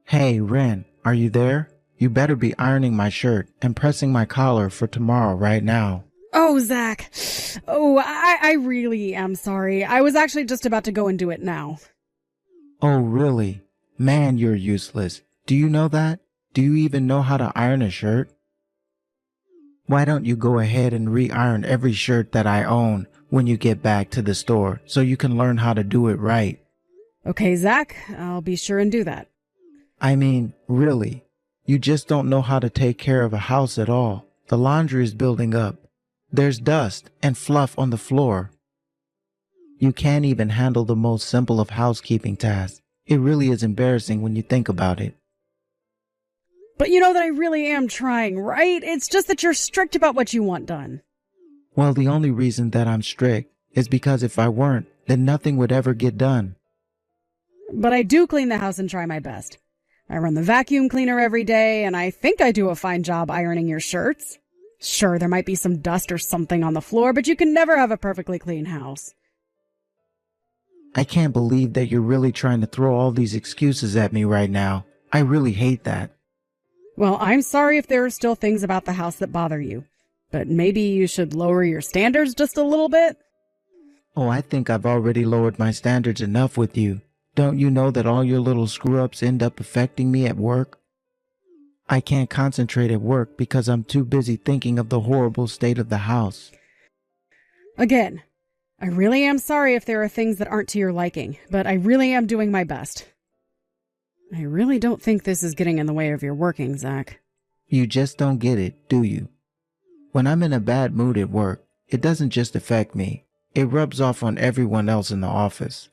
Hey, Ren, are you there? You better be ironing my shirt and pressing my collar for tomorrow right now. Oh, Zach. Oh, I really am sorry. I was actually just about to go and do it now. Oh, really? Man, you're useless. Do you know that? Do you even know how to iron a shirt? Why don't you go ahead and re-iron every shirt that I own when you get back to the store so you can learn how to do it right? Okay, Zach, I'll be sure and do that. I mean, really, you just don't know how to take care of a house at all. The laundry is building up. There's dust and fluff on the floor. You can't even handle the most simple of housekeeping tasks. It really is embarrassing when you think about it. But you know that I really am trying, right? It's just that you're strict about what you want done. Well, the only reason that I'm strict is because if I weren't, then nothing would ever get done. But I do clean the house and try my best. I run the vacuum cleaner every day, and I think I do a fine job ironing your shirts. Sure, there might be some dust or something on the floor, but you can never have a perfectly clean house. I can't believe that you're really trying to throw all these excuses at me right now. I really hate that. Well, I'm sorry if there are still things about the house that bother you, but maybe you should lower your standards just a little bit? Oh, I think I've already lowered my standards enough with you. Don't you know that all your little screw-ups end up affecting me at work? I can't concentrate at work because I'm too busy thinking of the horrible state of the house. Again, I really am sorry if there are things that aren't to your liking, but I really am doing my best. I really don't think this is getting in the way of your working, Zach. You just don't get it, do you? When I'm in a bad mood at work, it doesn't just affect me. It rubs off on everyone else in the office.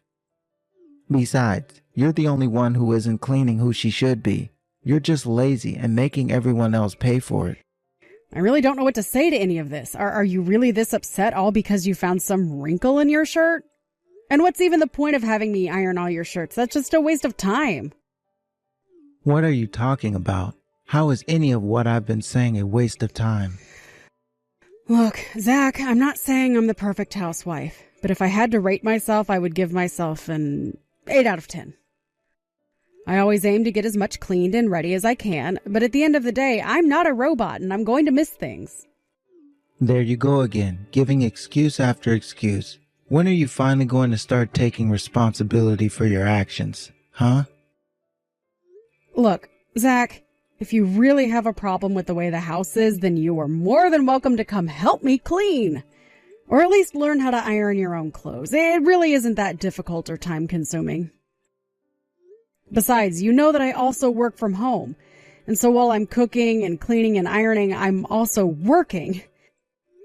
Besides, you're the only one who isn't cleaning who she should be. You're just lazy and making everyone else pay for it. I really don't know what to say to any of this. Are you really this upset all because you found some wrinkle in your shirt? And what's even the point of having me iron all your shirts? That's just a waste of time. What are you talking about? How is any of what I've been saying a waste of time? Look, Zach, I'm not saying I'm the perfect housewife, but if I had to rate myself, I would give myself an 8 out of 10. I always aim to get as much cleaned and ready as I can, but at the end of the day, I'm not a robot and I'm going to miss things. There you go again, giving excuse after excuse. When are you finally going to start taking responsibility for your actions, huh? Look, Zach, if you really have a problem with the way the house is, then you are more than welcome to come help me clean. Or at least learn how to iron your own clothes. It really isn't that difficult or time-consuming. Besides, you know that I also work from home. And so while I'm cooking and cleaning and ironing, I'm also working.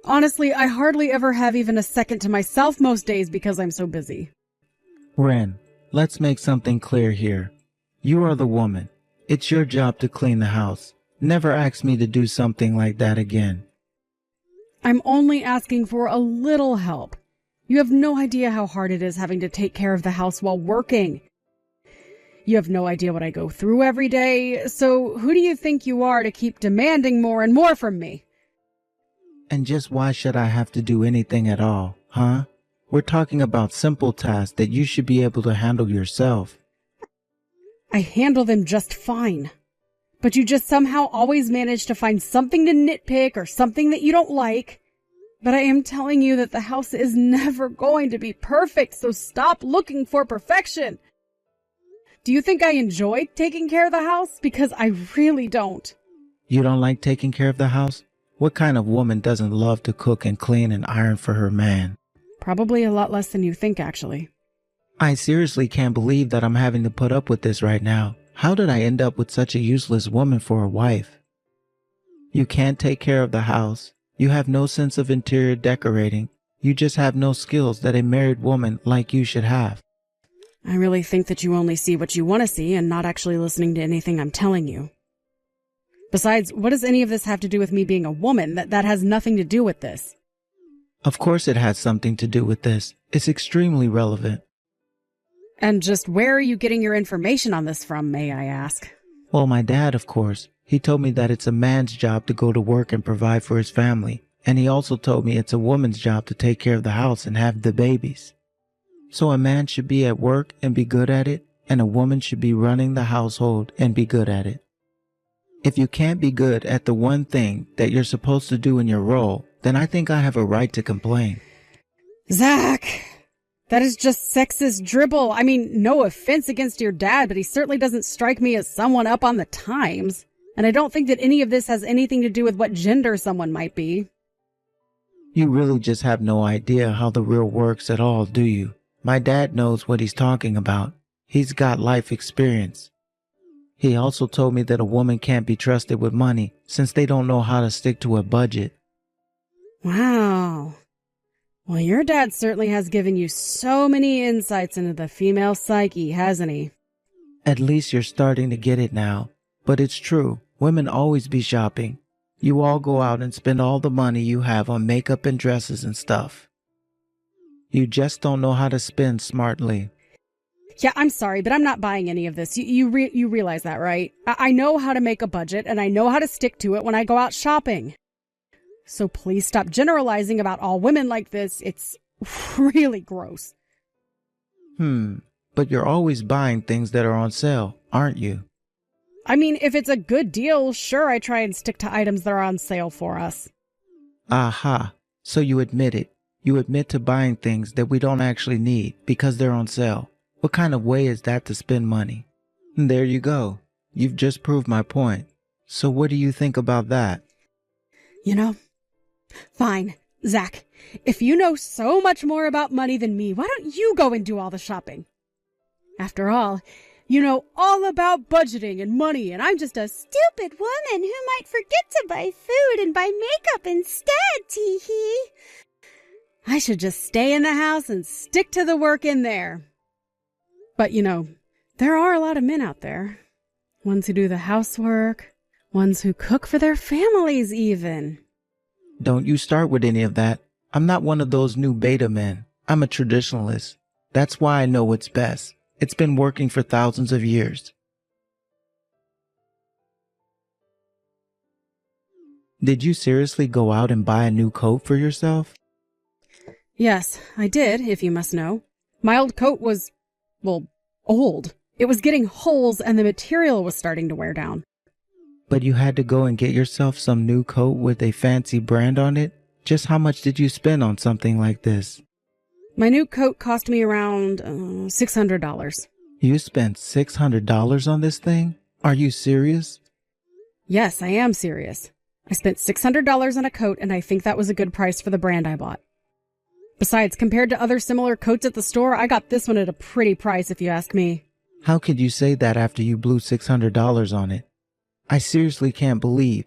Honestly, I hardly ever have even a second to myself most days because I'm so busy. Ren, let's make something clear here. You are the woman. It's your job to clean the house. Never ask me to do something like that again. I'm only asking for a little help. You have no idea how hard it is having to take care of the house while working. You have no idea what I go through every day, so who do you think you are to keep demanding more and more from me? And just why should I have to do anything at all, huh? We're talking about simple tasks that you should be able to handle yourself. I handle them just fine. But you just somehow always manage to find something to nitpick or something that you don't like. But I am telling you that the house is never going to be perfect, so stop looking for perfection. Do you think I enjoy taking care of the house? Because I really don't. You don't like taking care of the house? What kind of woman doesn't love to cook and clean and iron for her man? Probably a lot less than you think, actually. I seriously can't believe that I'm having to put up with this right now. How did I end up with such a useless woman for a wife? You can't take care of the house. You have no sense of interior decorating. You just have no skills that a married woman like you should have. I really think that you only see what you want to see and not actually listening to anything I'm telling you. Besides, what does any of this have to do with me being a woman? That has nothing to do with this. Of course it has something to do with this. It's extremely relevant. And just where are you getting your information on this from, may I ask? Well, my dad, of course. He told me that it's a man's job to go to work and provide for his family. And he also told me it's a woman's job to take care of the house and have the babies. So a man should be at work and be good at it, and a woman should be running the household and be good at it. If you can't be good at the one thing that you're supposed to do in your role, then I think I have a right to complain. Zach, that is just sexist dribble. I mean, no offense against your dad, but he certainly doesn't strike me as someone up on the times. And I don't think that any of this has anything to do with what gender someone might be. You really just have no idea how the real works at all, do you? My dad knows what he's talking about. He's got life experience. He also told me that a woman can't be trusted with money since they don't know how to stick to a budget. Wow. Well, your dad certainly has given you so many insights into the female psyche, hasn't he? At least you're starting to get it now. But it's true. Women always be shopping. You all go out and spend all the money you have on makeup and dresses and stuff. You just don't know how to spend smartly. Yeah, I'm sorry, but I'm not buying any of this. You realize that, right? I know how to make a budget, and I know how to stick to it when I go out shopping. So please stop generalizing about all women like this. It's really gross. But you're always buying things that are on sale, aren't you? I mean, if it's a good deal, sure, I try and stick to items that are on sale for us. Aha, so you admit it. You admit to buying things that we don't actually need because they're on sale. What kind of way is that to spend money? There you go. You've just proved my point. So what do you think about that? You know, fine. Zach, if you know so much more about money than me, why don't you go and do all the shopping? After all, you know all about budgeting and money, and I'm just a stupid woman who might forget to buy food and buy makeup instead, tee-hee. I should just stay in the house and stick to the work in there. But, you know, there are a lot of men out there. Ones who do the housework, ones who cook for their families even. Don't you start with any of that. I'm not one of those new beta men. I'm a traditionalist. That's why I know what's best. It's been working for thousands of years. Did you seriously go out and buy a new coat for yourself? Yes, I did, if you must know. My old coat was, well, old. It was getting holes and the material was starting to wear down. But you had to go and get yourself some new coat with a fancy brand on it? Just how much did you spend on something like this? My new coat cost me around $600. You spent $600 on this thing? Are you serious? Yes, I am serious. I spent $600 on a coat, and I think that was a good price for the brand I bought. Besides, compared to other similar coats at the store, I got this one at a pretty price, if you ask me. How could you say that after you blew $600 on it? I seriously can't believe.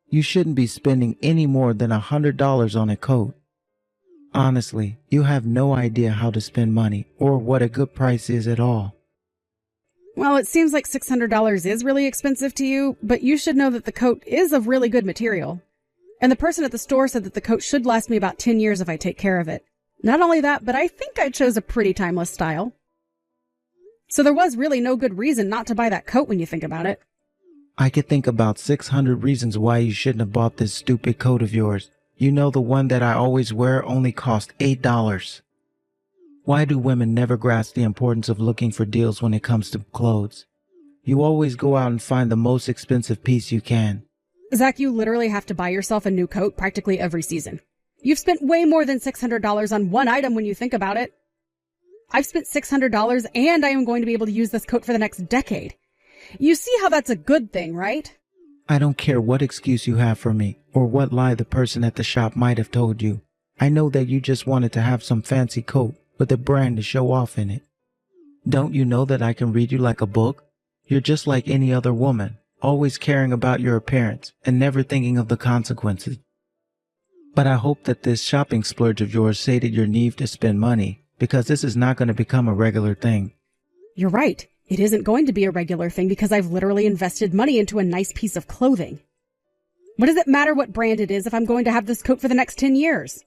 You shouldn't be spending any more than $100 on a coat. Honestly, you have no idea how to spend money or what a good price is at all. Well, it seems like $600 is really expensive to you, but you should know that the coat is of really good material. And the person at the store said that the coat should last me about 10 years if I take care of it. Not only that, but I think I chose a pretty timeless style. So there was really no good reason not to buy that coat when you think about it. I could think about 600 reasons why you shouldn't have bought this stupid coat of yours. You know, the one that I always wear only cost $8. Why do women never grasp the importance of looking for deals when it comes to clothes? You always go out and find the most expensive piece you can. Zach, you literally have to buy yourself a new coat practically every season. You've spent way more than $600 on one item when you think about it. I've spent $600 and I am going to be able to use this coat for the next decade. You see how that's a good thing, right? I don't care what excuse you have for me or what lie the person at the shop might have told you. I know that you just wanted to have some fancy coat with a brand to show off in it. Don't you know that I can read you like a book? You're just like any other woman, always caring about your appearance and never thinking of the consequences. But I hope that this shopping splurge of yours sated your need to spend money, because this is not going to become a regular thing. You're right. It isn't going to be a regular thing because I've literally invested money into a nice piece of clothing. What does it matter what brand it is if I'm going to have this coat for the next 10 years?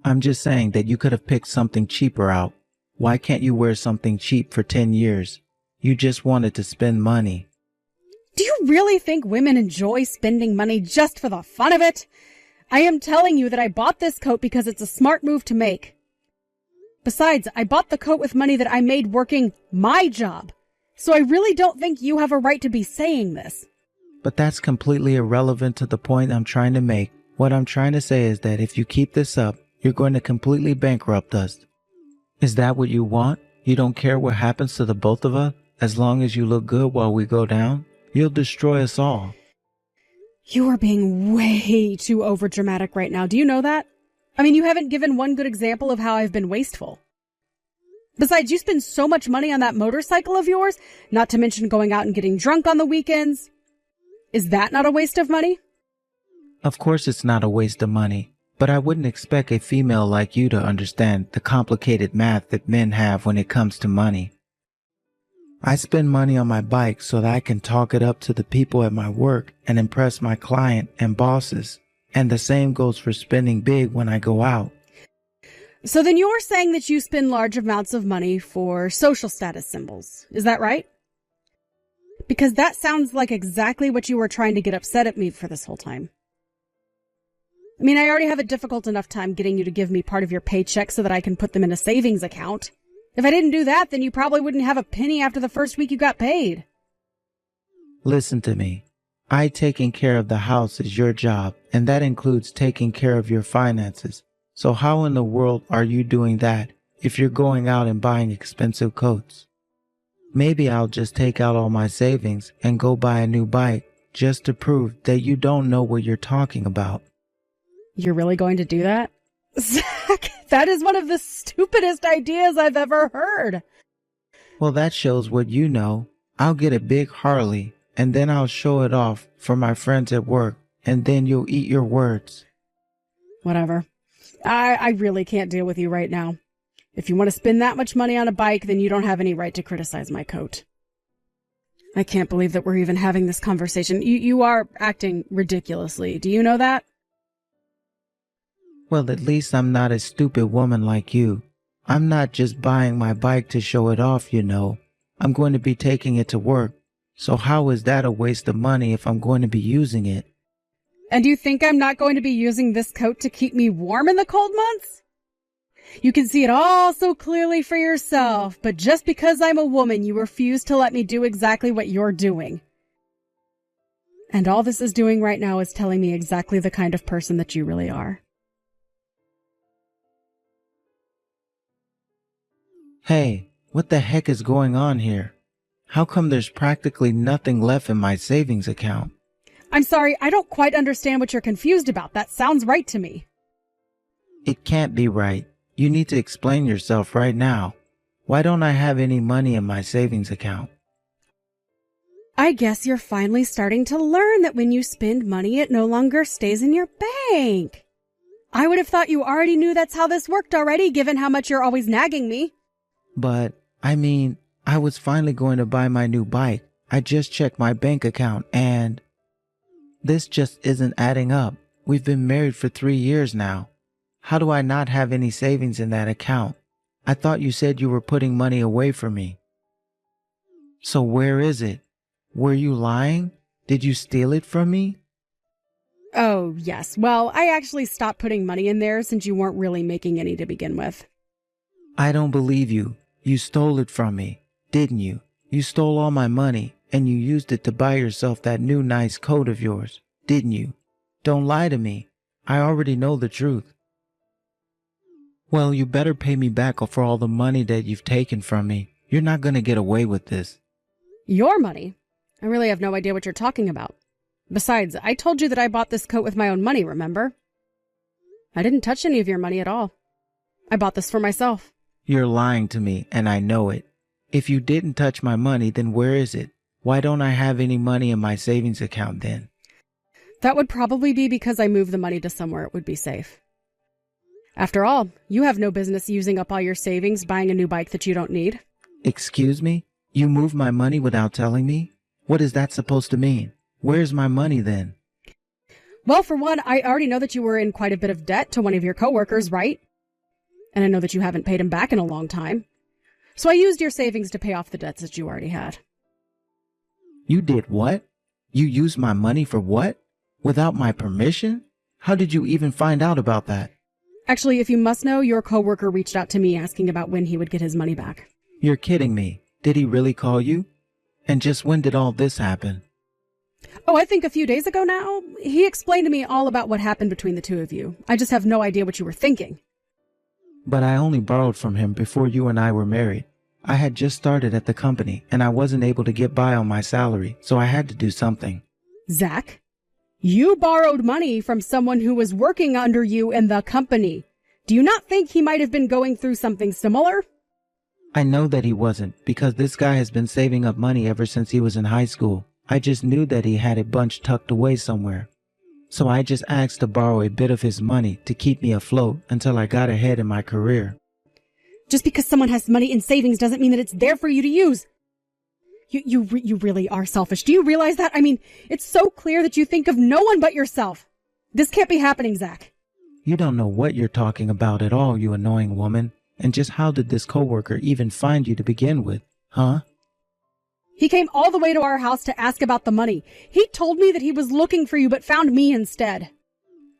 I'm just saying that you could have picked something cheaper out. Why can't you wear something cheap for 10 years? You just wanted to spend money. Do you really think women enjoy spending money just for the fun of it? I am telling you that I bought this coat because it's a smart move to make. Besides, I bought the coat with money that I made working my job. So I really don't think you have a right to be saying this. But that's completely irrelevant to the point I'm trying to make. What I'm trying to say is that if you keep this up, you're going to completely bankrupt us. Is that what you want? You don't care what happens to the both of us? As long as you look good while we go down? You'll destroy us all. You are being way too overdramatic right now. Do you know that? I mean, you haven't given one good example of how I've been wasteful. Besides, you spend so much money on that motorcycle of yours, not to mention going out and getting drunk on the weekends. Is that not a waste of money? Of course it's not a waste of money, but I wouldn't expect a female like you to understand the complicated math that men have when it comes to money. I spend money on my bike so that I can talk it up to the people at my work and impress my client and bosses. And the same goes for spending big when I go out. So then you're saying that you spend large amounts of money for social status symbols. Is that right? Because that sounds like exactly what you were trying to get upset at me for this whole time. I mean, I already have a difficult enough time getting you to give me part of your paycheck so that I can put them in a savings account. If I didn't do that, then you probably wouldn't have a penny after the first week you got paid. Listen to me. Taking care of the house is your job, and that includes taking care of your finances. So how in the world are you doing that if you're going out and buying expensive coats? Maybe I'll just take out all my savings and go buy a new bike just to prove that you don't know what you're talking about. You're really going to do that? Zach, that is one of the stupidest ideas I've ever heard. Well, that shows what you know. I'll get a big Harley, and then I'll show it off for my friends at work, and then you'll eat your words. Whatever. I really can't deal with you right now. If you want to spend that much money on a bike, then you don't have any right to criticize my coat. I can't believe that we're even having this conversation. You are acting ridiculously. Do you know that? Well, at least I'm not a stupid woman like you. I'm not just buying my bike to show it off, you know. I'm going to be taking it to work. So how is that a waste of money if I'm going to be using it? And you think I'm not going to be using this coat to keep me warm in the cold months? You can see it all so clearly for yourself, but just because I'm a woman, you refuse to let me do exactly what you're doing. And all this is doing right now is telling me exactly the kind of person that you really are. Hey, what the heck is going on here? How come there's practically nothing left in my savings account? I'm sorry, I don't quite understand what you're confused about. That sounds right to me. It can't be right. You need to explain yourself right now. Why don't I have any money in my savings account? I guess you're finally starting to learn that when you spend money, it no longer stays in your bank. I would have thought you already knew that's how this worked already, given how much you're always nagging me. But, I was finally going to buy my new bike. I just checked my bank account and this just isn't adding up. We've been married for 3 years now. How do I not have any savings in that account? I thought you said you were putting money away for me. So where is it? Were you lying? Did you steal it from me? Oh, yes. Well, I actually stopped putting money in there since you weren't really making any to begin with. I don't believe you. You stole it from me, didn't you? You stole all my money and you used it to buy yourself that new nice coat of yours, didn't you? Don't lie to me. I already know the truth. Well, you better pay me back for all the money that you've taken from me. You're not going to get away with this. Your money? I really have no idea what you're talking about. Besides, I told you that I bought this coat with my own money, remember? I didn't touch any of your money at all. I bought this for myself. You're lying to me, and I know it. If you didn't touch my money, then where is it? Why don't I have any money in my savings account then? That would probably be because I moved the money to somewhere it would be safe. After all, you have no business using up all your savings buying a new bike that you don't need. Excuse me? You moved my money without telling me? What is that supposed to mean? Where's my money then? Well, for one, I already know that you were in quite a bit of debt to one of your coworkers, right? And I know that you haven't paid him back in a long time. So I used your savings to pay off the debts that you already had. You did what? You used my money for what? Without my permission? How did you even find out about that? Actually, if you must know, your coworker reached out to me asking about when he would get his money back. You're kidding me. Did he really call you? And just when did all this happen? Oh, I think a few days ago now. He explained to me all about what happened between the two of you. I just have no idea what you were thinking. But I only borrowed from him before you and I were married. I had just started at the company and I wasn't able to get by on my salary, so I had to do something. Zach, you borrowed money from someone who was working under you in the company. Do you not think he might have been going through something similar? I know that he wasn't, because this guy has been saving up money ever since he was in high school. I just knew that he had a bunch tucked away somewhere. So I just asked to borrow a bit of his money to keep me afloat until I got ahead in my career. Just because someone has money in savings doesn't mean that it's there for you to use. You really are selfish. Do you realize that? I mean, it's so clear that you think of no one but yourself. This can't be happening, Zach. You don't know what you're talking about at all, you annoying woman. And just how did this coworker even find you to begin with, huh? He came all the way to our house to ask about the money. He told me that he was looking for you but found me instead.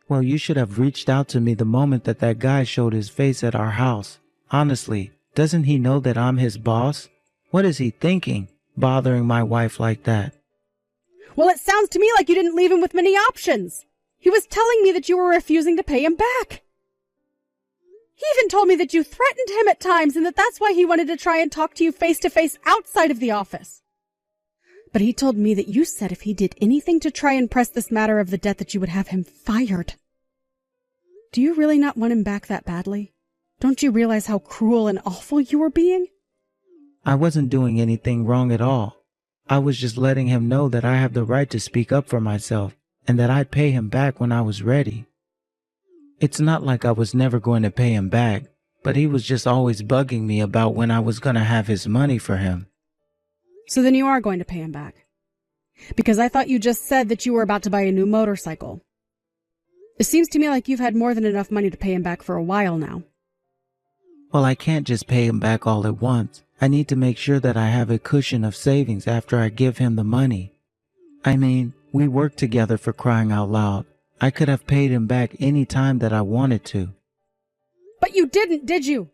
Well, you should have reached out to me the moment that guy showed his face at our house. Honestly, doesn't he know that I'm his boss? What is he thinking, bothering my wife like that? Well, it sounds to me like you didn't leave him with many options. He was telling me that you were refusing to pay him back. He even told me that you threatened him at times and that that's why he wanted to try and talk to you face to face outside of the office. But he told me that you said if he did anything to try and press this matter of the debt that you would have him fired. Do you really not want him back that badly? Don't you realize how cruel and awful you were being? I wasn't doing anything wrong at all. I was just letting him know that I have the right to speak up for myself and that I'd pay him back when I was ready. It's not like I was never going to pay him back, but he was just always bugging me about when I was going to have his money for him. So then you are going to pay him back? Because I thought you just said that you were about to buy a new motorcycle. It seems to me like you've had more than enough money to pay him back for a while now. Well, I can't just pay him back all at once. I need to make sure that I have a cushion of savings after I give him the money. I mean, we worked together, for crying out loud. I could have paid him back any time that I wanted to. But you didn't, did you?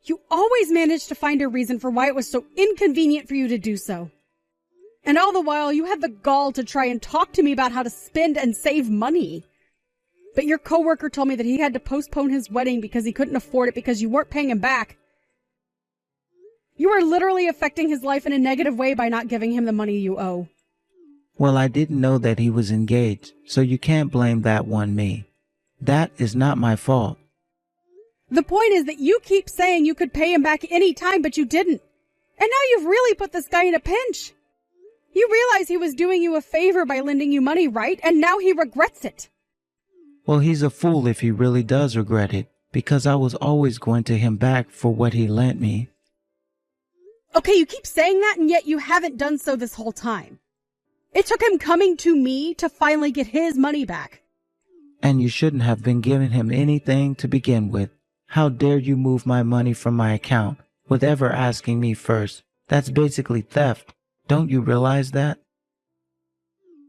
You always managed to find a reason for why it was so inconvenient for you to do so. And all the while, you had the gall to try and talk to me about how to spend and save money. But your coworker told me that he had to postpone his wedding because he couldn't afford it because you weren't paying him back. You are literally affecting his life in a negative way by not giving him the money you owe. Well, I didn't know that he was engaged, so you can't blame that on me. That is not my fault. The point is that you keep saying you could pay him back any time, but you didn't. And now you've really put this guy in a pinch. You realize he was doing you a favor by lending you money, right? And now he regrets it. Well, he's a fool if he really does regret it, because I was always going to him back for what he lent me. Okay, you keep saying that, and yet you haven't done so this whole time. It took him coming to me to finally get his money back. And you shouldn't have been giving him anything to begin with. How dare you move my money from my account with ever asking me first? That's basically theft. Don't you realize that?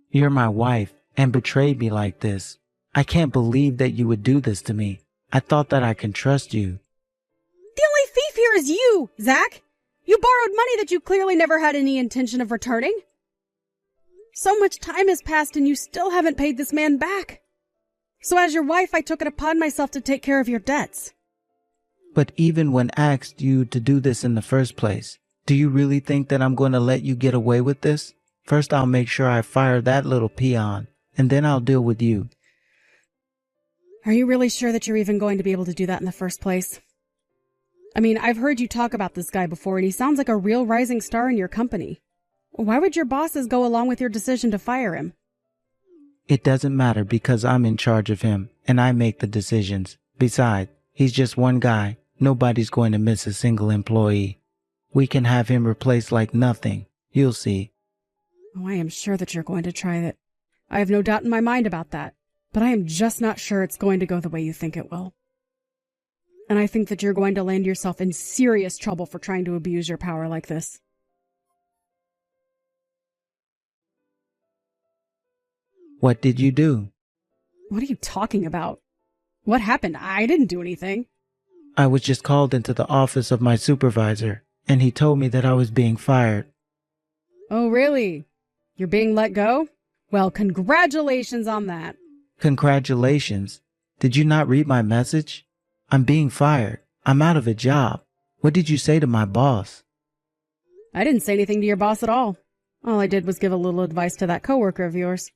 You're my wife and betrayed me like this. I can't believe that you would do this to me. I thought that I can trust you. The only thief here is you, Zach. You borrowed money that you clearly never had any intention of returning. So much time has passed and you still haven't paid this man back. So as your wife, I took it upon myself to take care of your debts. But even when asked you to do this in the first place, do you really think that I'm going to let you get away with this? First, I'll make sure I fire that little peon, and then I'll deal with you. Are you really sure that you're even going to be able to do that in the first place? I mean, I've heard you talk about this guy before, and he sounds like a real rising star in your company. Why would your bosses go along with your decision to fire him? It doesn't matter because I'm in charge of him, and I make the decisions. Besides, he's just one guy. Nobody's going to miss a single employee. We can have him replaced like nothing. You'll see. Oh, I am sure that you're going to try it. I have no doubt in my mind about that. But I am just not sure it's going to go the way you think it will. And I think that you're going to land yourself in serious trouble for trying to abuse your power like this. What did you do? What are you talking about? What happened? I didn't do anything. I was just called into the office of my supervisor, and he told me that I was being fired. Oh, really? You're being let go? Well, congratulations on that. Congratulations. Did you not read my message? I'm being fired. I'm out of a job. What did you say to my boss? I didn't say anything to your boss at all. All I did was give a little advice to that coworker of yours.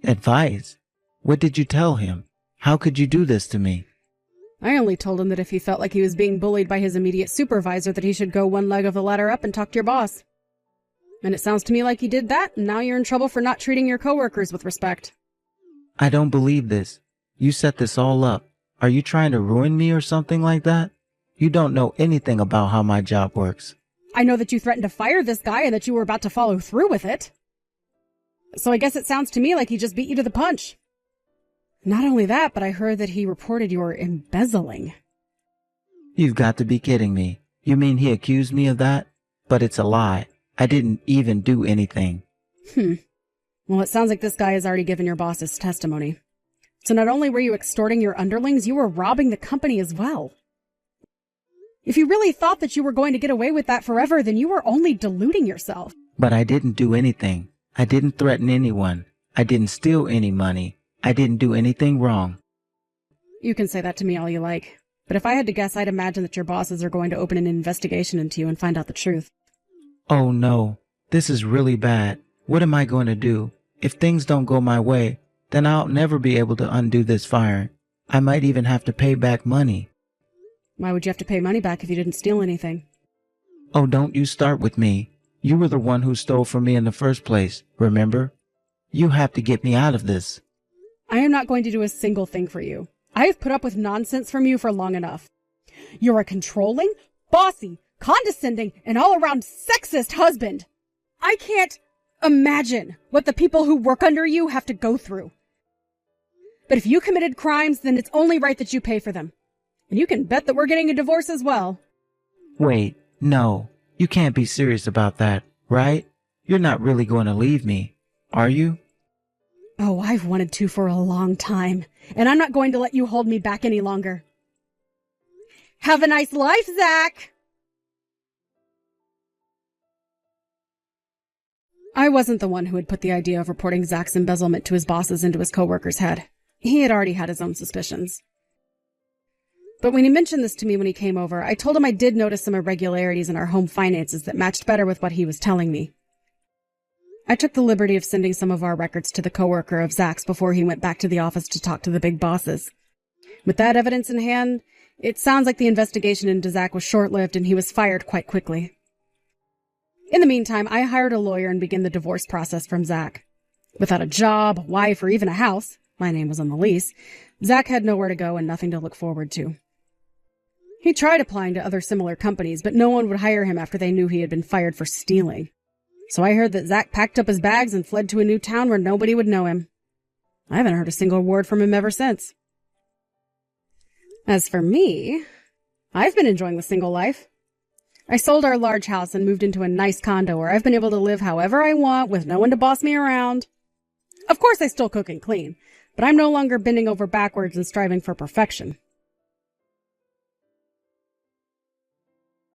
Advice? What did you tell him? How could you do this to me? I only told him that if he felt like he was being bullied by his immediate supervisor, that he should go one leg of the ladder up and talk to your boss. And it sounds to me like he did that, and now you're in trouble for not treating your coworkers with respect. I don't believe this. You set this all up. Are you trying to ruin me or something like that? You don't know anything about how my job works. I know that you threatened to fire this guy and that you were about to follow through with it. So I guess it sounds to me like he just beat you to the punch. Not only that, but I heard that he reported you were embezzling. You've got to be kidding me. You mean he accused me of that? But it's a lie. I didn't even do anything. Well, it sounds like this guy has already given your boss his testimony. So not only were you extorting your underlings, you were robbing the company as well. If you really thought that you were going to get away with that forever, then you were only deluding yourself. But I didn't do anything. I didn't threaten anyone. I didn't steal any money. I didn't do anything wrong. You can say that to me all you like. But if I had to guess, I'd imagine that your bosses are going to open an investigation into you and find out the truth. Oh no, this is really bad. What am I going to do? If things don't go my way, then I'll never be able to undo this firing. I might even have to pay back money. Why would you have to pay money back if you didn't steal anything? Oh, don't you start with me. You were the one who stole from me in the first place, remember? You have to get me out of this. I am not going to do a single thing for you. I have put up with nonsense from you for long enough. You're a controlling, bossy, condescending, and all-around sexist husband. I can't imagine what the people who work under you have to go through. But if you committed crimes, then it's only right that you pay for them. And you can bet that we're getting a divorce as well. Wait, no. You can't be serious about that, right? You're not really going to leave me, are you? Oh, I've wanted to for a long time, and I'm not going to let you hold me back any longer. Have a nice life, Zach! I wasn't the one who had put the idea of reporting Zach's embezzlement to his bosses into his coworker's head. He had already had his own suspicions. But when he mentioned this to me when he came over, I told him I did notice some irregularities in our home finances that matched better with what he was telling me. I took the liberty of sending some of our records to the coworker of Zach's before he went back to the office to talk to the big bosses. With that evidence in hand, it sounds like the investigation into Zach was short-lived and he was fired quite quickly. In the meantime, I hired a lawyer and began the divorce process from Zach. Without a job, wife, or even a house, my name was on the lease, Zach had nowhere to go and nothing to look forward to. He tried applying to other similar companies, but no one would hire him after they knew he had been fired for stealing. So I heard that Zach packed up his bags and fled to a new town where nobody would know him. I haven't heard a single word from him ever since. As for me, I've been enjoying the single life. I sold our large house and moved into a nice condo where I've been able to live however I want with no one to boss me around. Of course, I still cook and clean, but I'm no longer bending over backwards and striving for perfection.